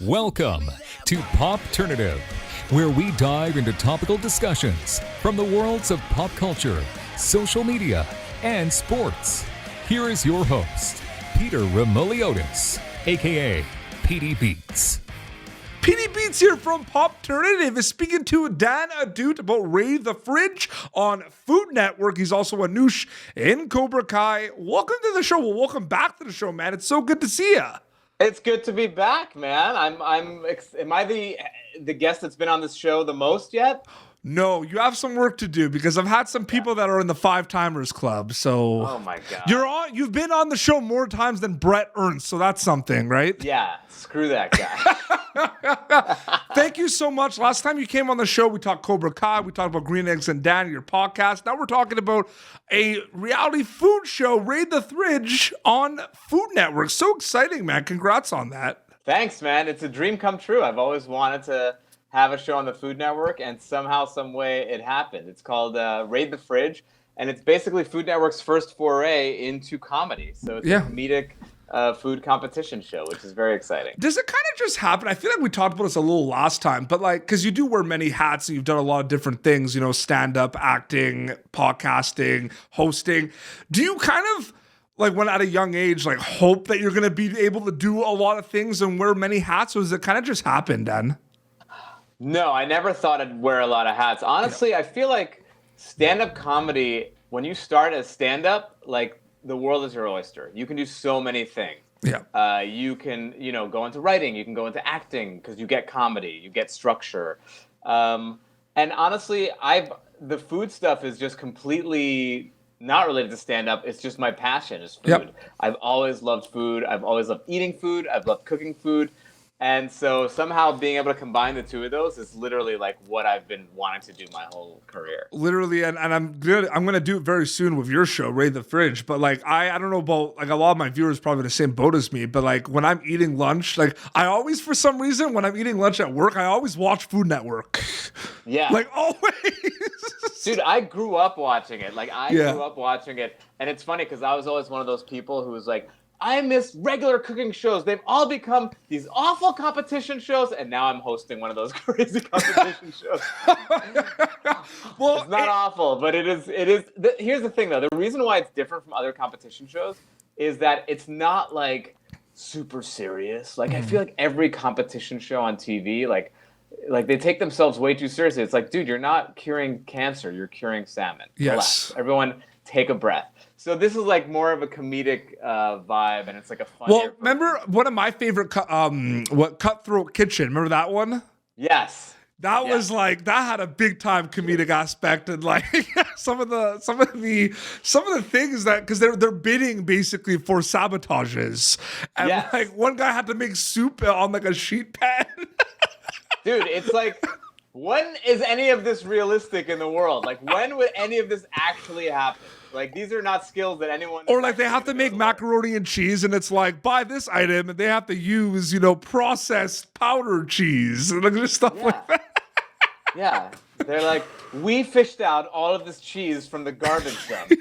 Welcome to Popternative, where we dive into topical discussions from the worlds of pop culture, social media, and sports. Here is your host, Peter Remoliotis, aka PD Beats. PD Beats here from Popternative is speaking to Dan Ahdoot about Ray the Fridge on Food Network. He's also a noosh in Cobra Kai. Welcome to the show. Well, welcome back to the show, man. It's so good to see you. It's good to be back, man. Am I the guest that's been on this show the most yet? No, you have some work to do because I've had some people that are in the Five Timers Club. So oh my god, you've been on the show more times than Brett Ernst, so that's something, right? Yeah, screw that guy. Thank you so much. Last time you came on the show, we talked Cobra Kai, we talked about Green Eggs and Dan, your podcast. Now we're talking about a reality food show, Raid the Fridge, on Food Network. So exciting, man. Congrats on that. Thanks, man. It's a dream come true. I've always wanted to have a show on the Food Network, and somehow, some way, it happened. It's called Raid the Fridge, and it's basically Food Network's first foray into comedy. So it's a comedic food competition show, which is very exciting. Does it kind of just happen? I feel like we talked about this a little last time, but like, because you do wear many hats and you've done a lot of different things, you know, stand-up, acting, podcasting, hosting. Do you kind of, like when at a young age, like hope that you're going to be able to do a lot of things and wear many hats, or does it kind of just happen, Dan? No, I never thought I'd wear a lot of hats. Honestly, I feel like stand-up comedy, when you start as stand-up, like the world is your oyster. You can do so many things. Yeah. You can, go into writing. You can go into acting because you get comedy, you get structure. And honestly, the food stuff is just completely not related to stand-up. It's just my passion is food. Yep. I've always loved food. I've always loved eating food. I've loved cooking food. And so somehow being able to combine the two of those is literally like what I've been wanting to do my whole career. Literally, and I'm gonna do it very soon with your show, Raid the Fridge. But like I don't know about, like, a lot of my viewers probably in the same boat as me, but like when I'm eating lunch, like I always, for some reason, when I'm eating lunch at work, I always watch Food Network. Yeah. Like always. Dude, I grew up watching it. Grew up watching it. And it's funny because I was always one of those people who was like, I miss regular cooking shows. They've all become these awful competition shows, and now I'm hosting one of those crazy competition shows. Well, it's not awful, but it is. Here's the thing, though. The reason why it's different from other competition shows is that it's not like super serious. Like I feel like every competition show on TV, like they take themselves way too seriously. It's like, dude, you're not curing cancer. You're curing salmon. Yes. Relax. Everyone, take a breath. So this is like more of a comedic vibe, and it's like a fun. Well, remember one of my favorite Cutthroat Kitchen? Remember that one? Yes. That was like, that had a big time comedic aspect, and like some of the things that, because they're bidding basically for sabotages, and like one guy had to make soup on like a sheet pan. Dude, it's like, when is any of this realistic in the world? Like, when would any of this actually happen? Like, these are not skills that anyone... Or like they have to make macaroni and cheese, and it's like, buy this item, and they have to use, processed powdered cheese, and like just stuff like that. Yeah. They're like, we fished out all of this cheese from the garbage dump.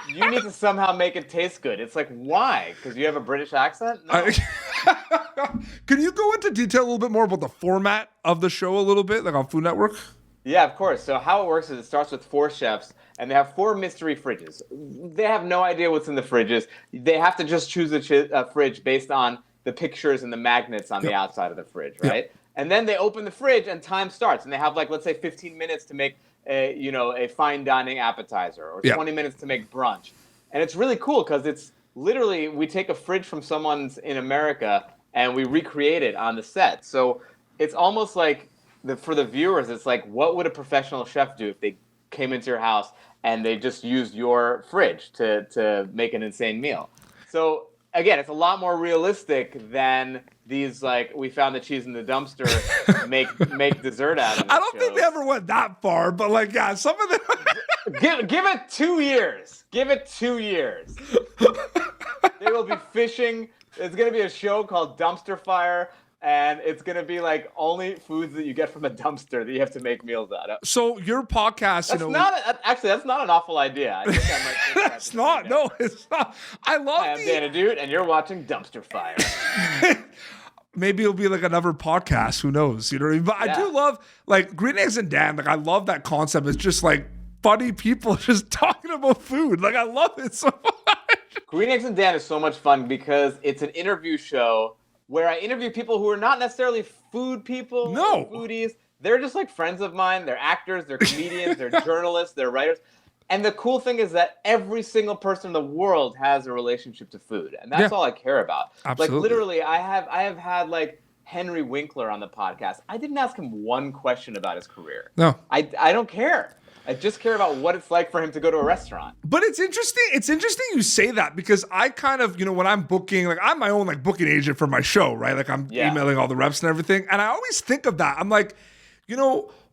You need to somehow make it taste good. It's like, why? Because you have a British accent? No. Can you go into detail a little bit more about the format of the show a little bit, like on Food Network? Yeah, of course. So how it works is it starts with 4 chefs, and they have 4 mystery fridges. They have no idea what's in the fridges. They have to just choose a fridge based on the pictures and the magnets on the outside of the fridge, right? Yep. And then they open the fridge, and time starts. And they have, like, let's say 15 minutes to make a fine dining appetizer, or 20 minutes to make brunch. And it's really cool because it's literally, we take a fridge from someone's in America and we recreate it on the set. So it's almost like, for the viewers, it's like, what would a professional chef do if they came into your house and they just used your fridge to make an insane meal? So again, it's a lot more realistic than these, like, we found the cheese in the dumpster, make dessert out of it. I don't think they ever went that far, but like, yeah, some of them. Give it 2 years. Give it 2 years. They will be fishing. It's going to be a show called Dumpster Fire, and it's going to be like only foods that you get from a dumpster that you have to make meals out of. So your podcast, that's not an awful idea. I think I might take that. It's not. No, it's not. I love I'm Dan Ahdoot, and you're watching Dumpster Fire. maybe it'll be like another podcast. Who knows? You know what I mean? But I do love like Green Eggs and Dan. Like I love that concept. It's just like funny people just talking about food. Like I love it so much. Green Eggs and Dan is so much fun because it's an interview show where I interview people who are not necessarily food people, or foodies. They're just like friends of mine. They're actors, they're comedians, they're journalists, they're writers. And the cool thing is that every single person in the world has a relationship to food. And that's all I care about. Absolutely. Like literally, I have had like Henry Winkler on the podcast. I didn't ask him one question about his career. No. I don't care. I just care about what it's like for him to go to a restaurant. But it's interesting. It's interesting you say that because I kind of, when I'm booking, like I'm my own like booking agent for my show, right? Like I'm emailing all the reps and everything. And I always think of that. I'm like,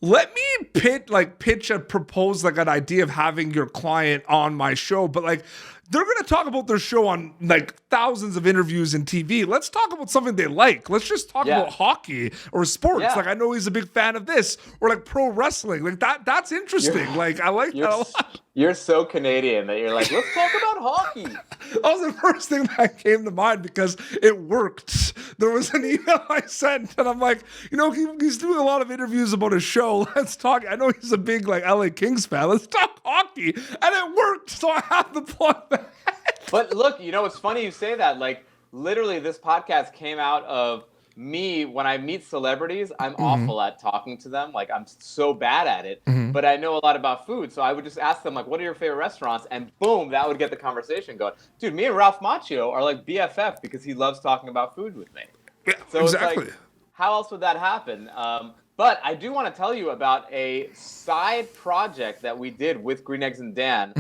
let me pitch and propose like an idea of having your client on my show. But like, they're going to talk about their show on like thousands of interviews and TV. Let's talk about something they like. Let's just talk about hockey or sports. Yeah. Like I know he's a big fan of this or like pro wrestling. Like that's interesting. I like that a lot. You're so Canadian that you're like, let's talk about hockey. That was the first thing that came to mind because it worked. There was an email I sent and I'm like, he's doing a lot of interviews about his show. Let's talk. I know he's a big like LA Kings fan. Let's talk hockey. And it worked. So I have to plug that. But look, it's funny you say that. Like literally this podcast came out of me when I meet celebrities. I'm awful at talking to them. Like I'm so bad at it, but I know a lot about food. So I would just ask them like, what are your favorite restaurants? And boom, that would get the conversation going. Dude, me and Ralph Macchio are like BFF because he loves talking about food with me. Yeah, so exactly. It's like, how else would that happen? But I do want to tell you about a side project that we did with Green Eggs and Dan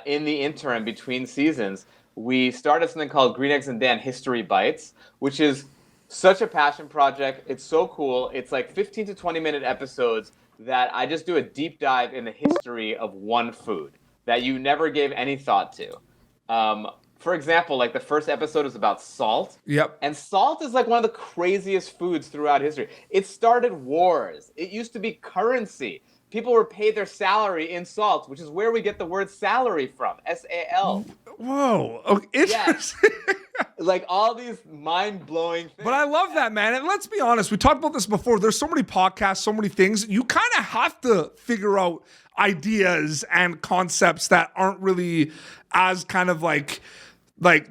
in the interim between seasons. We started something called Green Eggs and Dan History Bites, which is such a passion project. It's so cool. It's like 15 to 20-minute episodes that I just do a deep dive in the history of one food that you never gave any thought to. For example, like the first episode is about salt. Yep. And salt is like one of the craziest foods throughout history. It started wars. It used to be currency. People were paid their salary in salt, which is where we get the word salary from, S-A-L. Whoa. Okay, interesting. Yes. Like all these mind-blowing things. But I love that, man. And let's be honest, we talked about this before. There's so many podcasts, so many things. You kind of have to figure out ideas and concepts that aren't really as kind of like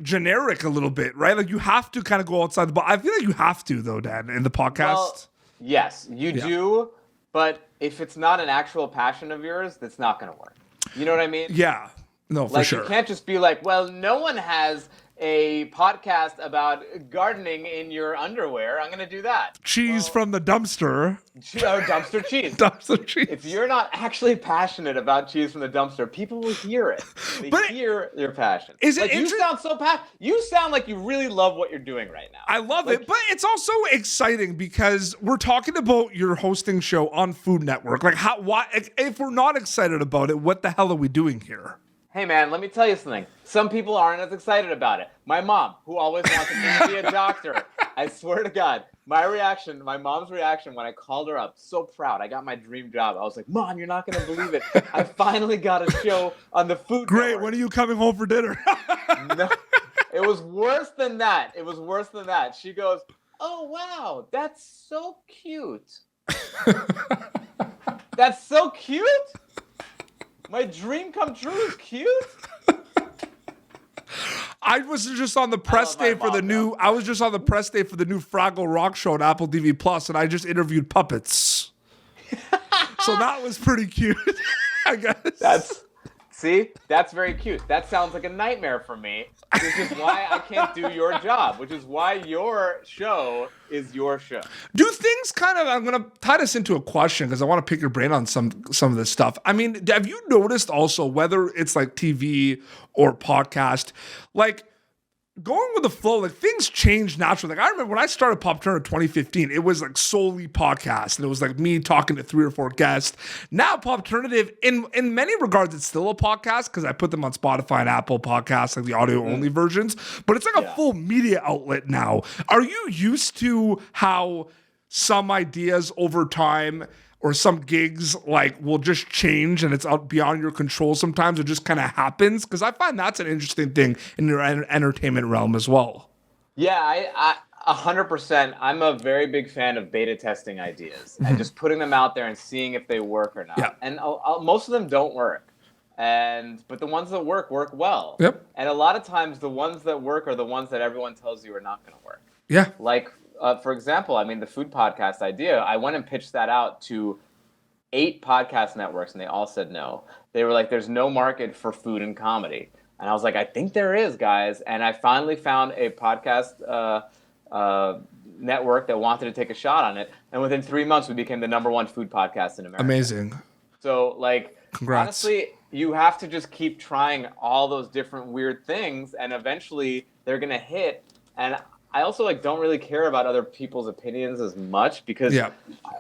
generic a little bit, right? Like you have to kind of go outside the box. I feel like you have to though, Dan, in the podcast. Well, yes, you do. But if it's not an actual passion of yours, that's not going to work. You know what I mean? Yeah. No, for sure. You can't just be like, well, no one has a podcast about gardening in your underwear. I'm going to do that. Cheese from the dumpster. Dumpster cheese. Dumpster cheese. If you're not actually passionate about cheese from the dumpster, people will hear it. They hear your passion. Is it you sound so passionate. You sound like you really love what you're doing right now. I love it, but it's also exciting because we're talking about your hosting show on Food Network. Like, if we're not excited about it, what the hell are we doing here? Hey, man, let me tell you something. Some people aren't as excited about it. My mom, who always wanted me to be a doctor, I swear to God, my mom's reaction when I called her up, so proud. I got my dream job. I was like, Mom, you're not going to believe it. I finally got a show on the Food Great. Network. When are you coming home for dinner? No, it was worse than that. She goes, oh, wow, that's so cute. That's so cute? My dream come true is cute? I was just on the press day for the new. I was just on the press day for the new Fraggle Rock show on Apple TV Plus, and I just interviewed puppets. So that was pretty cute, I guess. That's very cute. That sounds like a nightmare for me, which is why I can't do your job, which is why your show is your show. Do things kind of, I'm going to tie this into a question because I want to pick your brain on some of this stuff. I mean, have you noticed also, whether it's like TV or podcast, like going with the flow, like things change naturally. Like I remember when I started Popternative in 2015, it was like solely podcast, and it was like me talking to 3 or 4 guests. Now Popternative, in many regards, it's still a podcast because I put them on Spotify and Apple Podcasts, like the audio only versions. But it's like a full media outlet now. Are you used to how some ideas over time or some gigs like will just change and it's out beyond your control sometimes? It just kind of happens? Because I find that's an interesting thing in your entertainment realm as well. Yeah, 100%. I'm a very big fan of beta testing ideas and just putting them out there and seeing if they work or not. Yeah. And most of them don't work. But the ones that work well. Yep. And a lot of times the ones that work are the ones that everyone tells you are not going to work. Yeah. Like, for example, I mean, the food podcast idea, I went and pitched that out to 8 podcast networks and they all said no. They were like, there's no market for food and comedy. And I was like, I think there is, guys. And I finally found a podcast network that wanted to take a shot on it. And within 3 months, we became the #1 food podcast in America. Amazing. So, like, Congrats. honestly, you have to just keep trying all those different weird things, and eventually they're going to hit. And I also, like, don't really care about other people's opinions as much because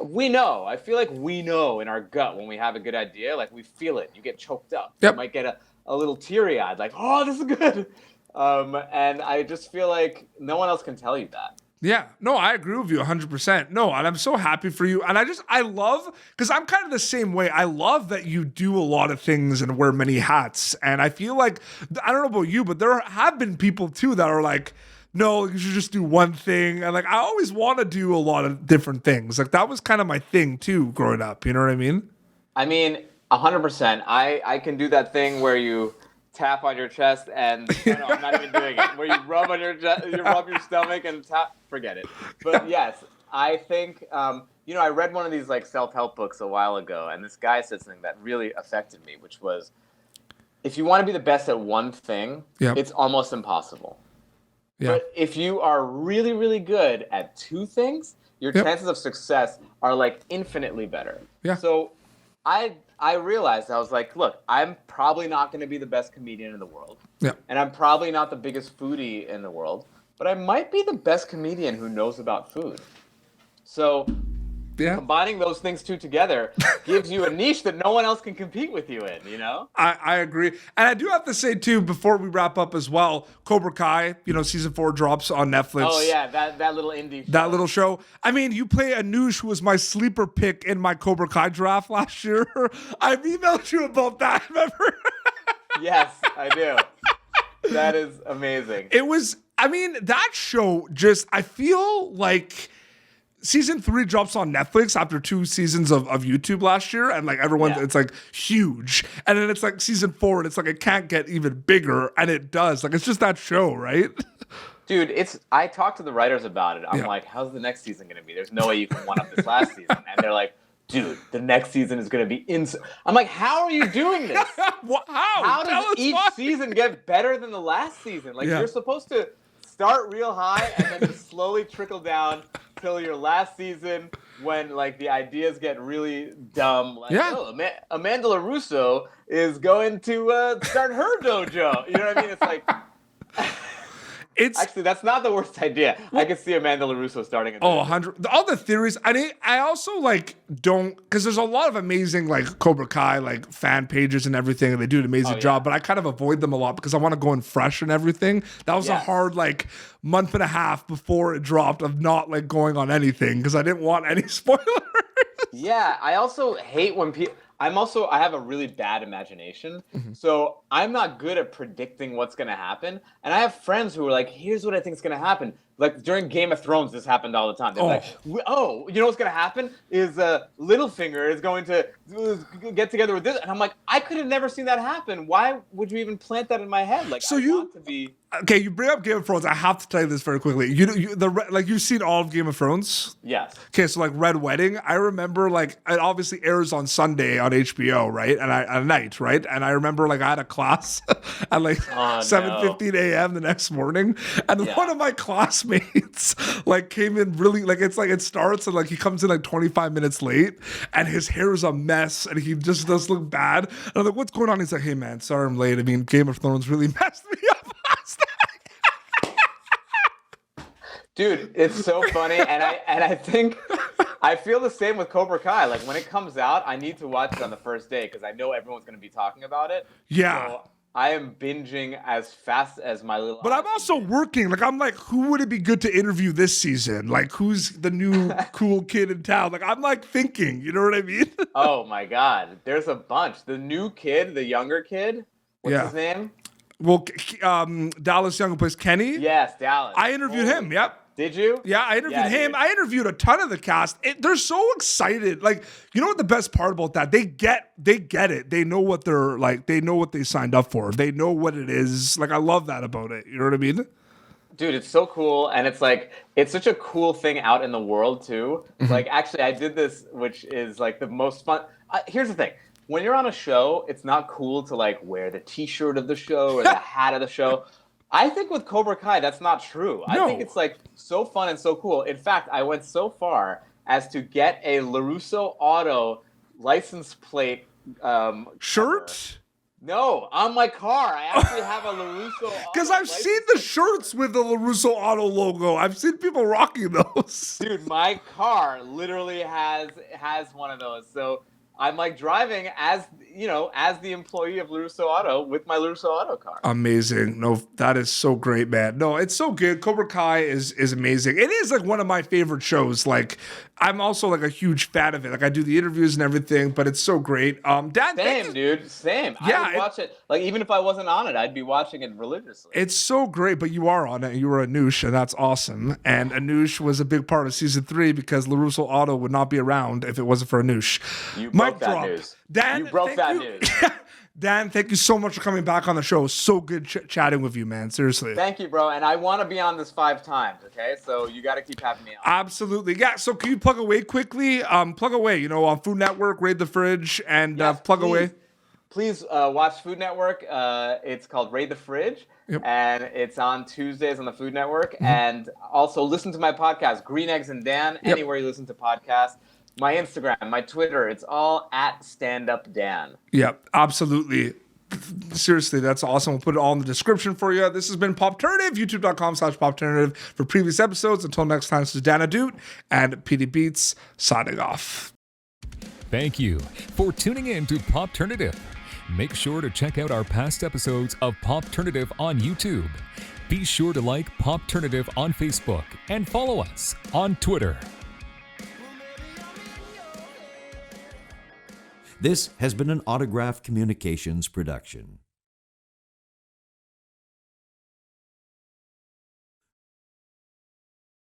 we know. I feel like we know in our gut when we have a good idea. Like, we feel it. You get choked up. Yep. You might get a little teary-eyed, like, oh, this is good. And I just feel like no one else can tell you that. Yeah, no, I agree with you 100%. No, and I'm so happy for you. And I love, because I'm kind of the same way. I love that you do a lot of things and wear many hats. And I feel like, I don't know about you, but there have been people too that are like, no, you should just do one thing. And like, I always want to do a lot of different things. Like that was kind of my thing too, growing up. You know what I mean? I mean, 100%. I can do that thing where you tap on your chest and no, I'm not even doing it. Where you rub on your you rub your stomach and tap. Forget it. But yes, I think I read one of these like self-help books a while ago, and this guy said something that really affected me, which was, if you want to be the best at one thing, it's almost impossible. Yeah. But if you are really, really good at 2 things, your chances of success are like infinitely better. Yeah. So I realized, I was like, look, I'm probably not going to be the best comedian in the world. Yeah. And I'm probably not the biggest foodie in the world, but I might be the best comedian who knows about food. So combining those things 2 together gives you a niche that no one else can compete with you in, you know? I agree. And I do have to say, too, before we wrap up as well, Cobra Kai, season 4 drops on Netflix. Oh, yeah, that little indie show. That little show. I mean, you play Anoush, who was my sleeper pick in my Cobra Kai draft last year. I've emailed you about that, remember? Yes, I do. That is amazing. It was, that show just, I feel like season 3 drops on Netflix after 2 seasons of YouTube last year, and like everyone, it's like huge. And then it's like season 4, and it's like it can't get even bigger, and it does. Like it's just that show, right? Dude, I talked to the writers about it. I'm like, how's the next season going to be? There's no way you can one up this last season. And they're like, dude, the next season is going to be insane. I'm like, how are you doing this? How does each season get better than the last season? Like you're supposed to start real high and then just slowly trickle down till your last season when like the ideas get really dumb. Like, Amanda LaRusso is going to start her dojo. You know what I mean? It's like... Actually, that's not the worst idea. I could see Amanda LaRusso starting. 100. All the theories. I also like don't, because there's a lot of amazing like Cobra Kai like fan pages and everything, and they do an amazing job. But I kind of avoid them a lot because I want to go in fresh and everything. That was a hard like month and a half before it dropped of not like going on anything because I didn't want any spoilers. Yeah, I also hate when people. I have a really bad imagination, so I'm not good at predicting what's going to happen. And I have friends who are like, here's what I think is going to happen. Like during Game of Thrones, this happened all the time. They're like, you know what's going to happen is Littlefinger is going to get together with this. And I'm like, I could have never seen that happen. Why would you even plant that in my head? Like, so I want to be... Okay, you bring up Game of Thrones. I have to tell you this very quickly. You've seen all of Game of Thrones? Yes. Okay, so like Red Wedding, I remember like it obviously airs on Sunday on HBO, right? And at night, right? And I remember like I had a class at like 7:15 a.m. the next morning, and one of my classmates like came in really like it's like it starts and like he comes in like 25 minutes late, and his hair is a mess, and he just does look bad. And I'm like, what's going on? He's like, hey man, sorry I'm late. I mean, Game of Thrones really messed me up. Dude, it's so funny, and I think I feel the same with Cobra Kai. Like when it comes out, I need to watch it on the first day because I know everyone's going to be talking about it. Yeah. So I am binging as fast as my little. But I'm also working. Like I'm like, who would it be good to interview this season? Like who's the new cool kid in town? Like I'm like thinking. You know what I mean? Oh my God, there's a bunch. The new kid, the younger kid. What's his name? Well, Dallas Young, who plays Kenny. Yes, Dallas. I interviewed him. Yep. Did you? Yeah, I interviewed him. Dude. I interviewed a ton of the cast. They're so excited. Like, you know what the best part about that? They get it. They know what they're like. They know what they signed up for. They know what it is. Like, I love that about it. You know what I mean? Dude, it's so cool, and it's like it's such a cool thing out in the world too. Like, actually, I did this, which is like the most fun. Here's the thing: when you're on a show, it's not cool to like wear the T-shirt of the show or the hat of the show. I think with Cobra Kai, that's not true. I think it's like so fun and so cool. In fact, I went so far as to get a LaRusso Auto license plate shirt. cover. No, on my car. I actually have a LaRusso. Because I've seen the shirts with the LaRusso Auto logo. I've seen people rocking those. Dude, my car literally has one of those. So I'm like driving as the employee of LaRusso Auto with my LaRusso Auto car. Amazing. No, that is so great, man. No, it's so good. Cobra Kai is amazing. It is like one of my favorite shows. Like, I'm also like a huge fan of it. Like, I do the interviews and everything, but it's so great. Dan, same, dude. Same. Yeah, I would watch it. Like, even if I wasn't on it, I'd be watching it religiously. It's so great, but you are on it. You were Anoush, and that's awesome. And Anoush was a big part of season 3 because LaRusso Auto would not be around if it wasn't for Anoush. You broke that news. Dan, you broke that news. Dan, thank you so much for coming back on the show. So good chatting with you, man. Seriously. Thank you, bro. And I want to be on this 5 times, okay? So you got to keep having me on. Absolutely. Yeah, so can you plug away quickly? Plug away, on Food Network, Raid the Fridge, and plug away. Please watch Food Network. It's called Raid the Fridge, and it's on Tuesdays on the Food Network. And also listen to my podcast, Green Eggs and Dan, anywhere you listen to podcasts. My Instagram, my Twitter, it's all at StandUpDan. Yep, absolutely. Seriously, that's awesome. We'll put it all in the description for you. This has been Popternative, youtube.com/Popternative for previous episodes. Until next time, this is Dan Ahdoot and PD Beats signing off. Thank you for tuning in to Popternative. Make sure to check out our past episodes of Popternative on YouTube. Be sure to like Popternative on Facebook and follow us on Twitter. This has been an Autograph Communications production.